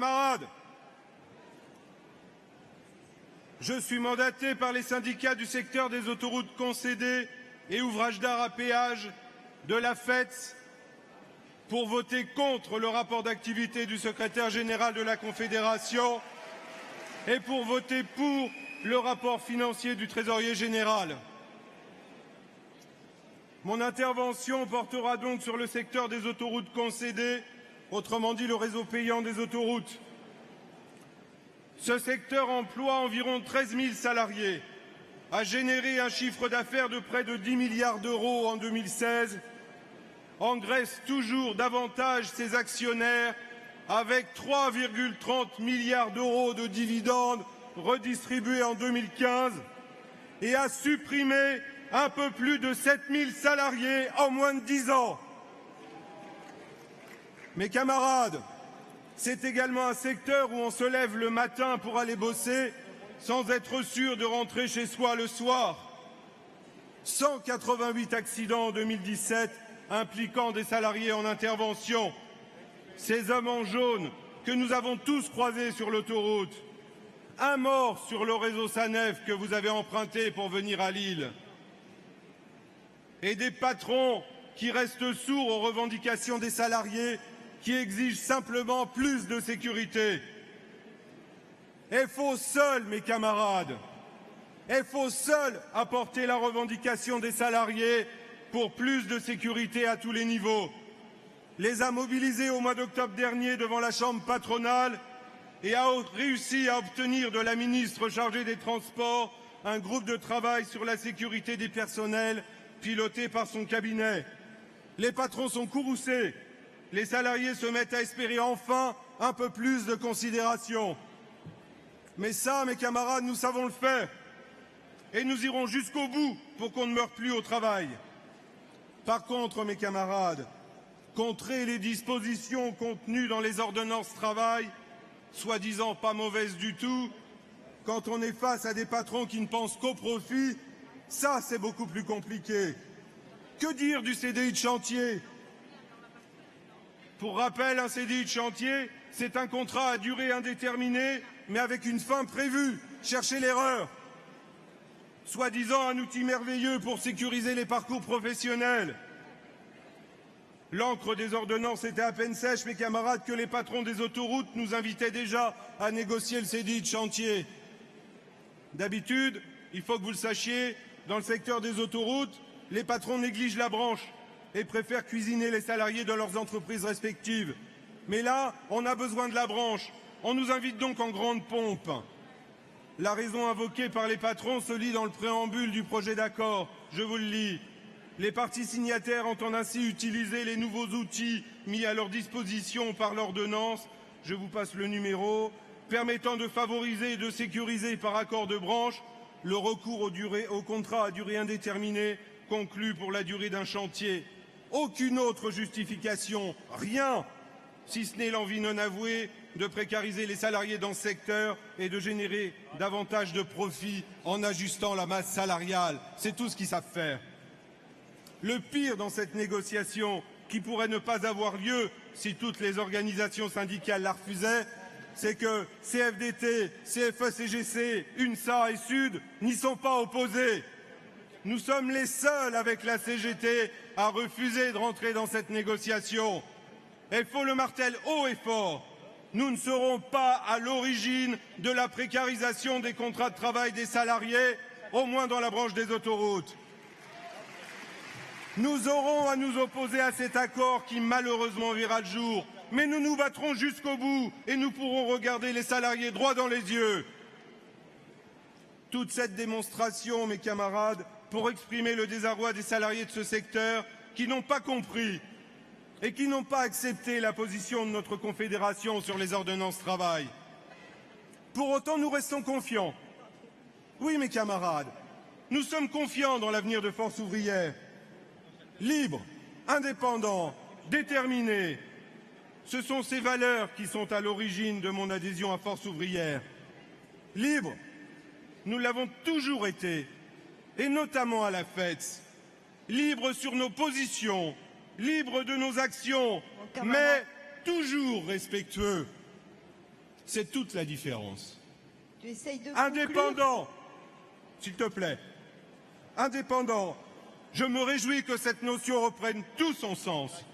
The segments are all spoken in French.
Camarades, je suis mandaté par les syndicats du secteur des autoroutes concédées et ouvrages d'art à péage de la FETS pour voter contre le rapport d'activité du secrétaire général de la Confédération et pour voter pour le rapport financier du trésorier général. Mon intervention portera donc sur le secteur des autoroutes concédées, autrement dit le réseau payant des autoroutes. Ce secteur emploie environ 13 000 salariés, a généré un chiffre d'affaires de près de 10 milliards d'euros en 2016, engraisse toujours davantage ses actionnaires avec 3,30 milliards d'euros de dividendes redistribués en 2015 et a supprimé un peu plus de 7 000 salariés en moins de 10 ans. Mes camarades, c'est également un secteur où on se lève le matin pour aller bosser sans être sûr de rentrer chez soi le soir. 188 accidents en 2017 impliquant des salariés en intervention. Ces hommes en jaune que nous avons tous croisés sur l'autoroute. Un mort sur le réseau SANEF que vous avez emprunté pour venir à Lille. Et des patrons qui restent sourds aux revendications des salariés qui exigent simplement plus de sécurité. Il faut seul, mes camarades, il faut seul apporter la revendication des salariés pour plus de sécurité à tous les niveaux. Les a mobilisés au mois d'octobre dernier devant la Chambre patronale et a réussi à obtenir de la ministre chargée des Transports un groupe de travail sur la sécurité des personnels piloté par son cabinet. Les patrons sont courroucés. Les salariés se mettent à espérer enfin un peu plus de considération. Mais ça, mes camarades, nous savons le faire. Et nous irons jusqu'au bout pour qu'on ne meure plus au travail. Par contre, mes camarades, contrer les dispositions contenues dans les ordonnances travail, soi-disant pas mauvaises du tout, quand on est face à des patrons qui ne pensent qu'au profit, ça c'est beaucoup plus compliqué. Que dire du CDI de chantier ? Pour rappel, un CDI de chantier, c'est un contrat à durée indéterminée, mais avec une fin prévue. Cherchez l'erreur. Soi-disant un outil merveilleux pour sécuriser les parcours professionnels. L'encre des ordonnances était à peine sèche, mes camarades, que les patrons des autoroutes nous invitaient déjà à négocier le CDI de chantier. D'habitude, il faut que vous le sachiez, dans le secteur des autoroutes, les patrons négligent la branche et préfèrent cuisiner les salariés de leurs entreprises respectives. Mais là, on a besoin de la branche. On nous invite donc en grande pompe. La raison invoquée par les patrons se lit dans le préambule du projet d'accord. Je vous le lis. Les parties signataires entendent ainsi utiliser les nouveaux outils mis à leur disposition par l'ordonnance, je vous passe le numéro, permettant de favoriser et de sécuriser par accord de branche le recours au contrat à durée indéterminée conclu pour la durée d'un chantier. Aucune autre justification, rien, si ce n'est l'envie non avouée de précariser les salariés dans ce secteur et de générer davantage de profits en ajustant la masse salariale. C'est tout ce qu'ils savent faire. Le pire dans cette négociation, qui pourrait ne pas avoir lieu si toutes les organisations syndicales la refusaient, c'est que CFDT, CFE-CGC, UNSA et SUD n'y sont pas opposés. Nous sommes les seuls avec la CGT à refuser de rentrer dans cette négociation. Il faut le marteler haut et fort. Nous ne serons pas à l'origine de la précarisation des contrats de travail des salariés, au moins dans la branche des autoroutes. Nous aurons à nous opposer à cet accord qui malheureusement verra le jour. Mais nous nous battrons jusqu'au bout et nous pourrons regarder les salariés droit dans les yeux. Toute cette démonstration, mes camarades, pour exprimer le désarroi des salariés de ce secteur qui n'ont pas compris et qui n'ont pas accepté la position de notre confédération sur les ordonnances travail. Pour autant, nous restons confiants. Oui, mes camarades, nous sommes confiants dans l'avenir de Force ouvrière. Libre, indépendant, déterminé. Ce sont ces valeurs qui sont à l'origine de mon adhésion à Force ouvrière. Libre, nous l'avons toujours été, et notamment à la FETS. Libre sur nos positions, libre de nos actions, mais toujours respectueux. C'est toute la différence. Tu essayes de Indépendant, s'il te plaît, indépendant, je me réjouis que cette notion reprenne tout son sens.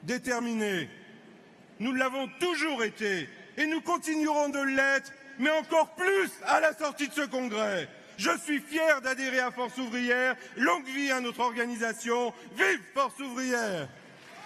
Déterminé, nous l'avons toujours été et nous continuerons de l'être, mais encore plus à la sortie de ce congrès. Je suis fier d'adhérer à Force ouvrière, longue vie à notre organisation, vive Force ouvrière!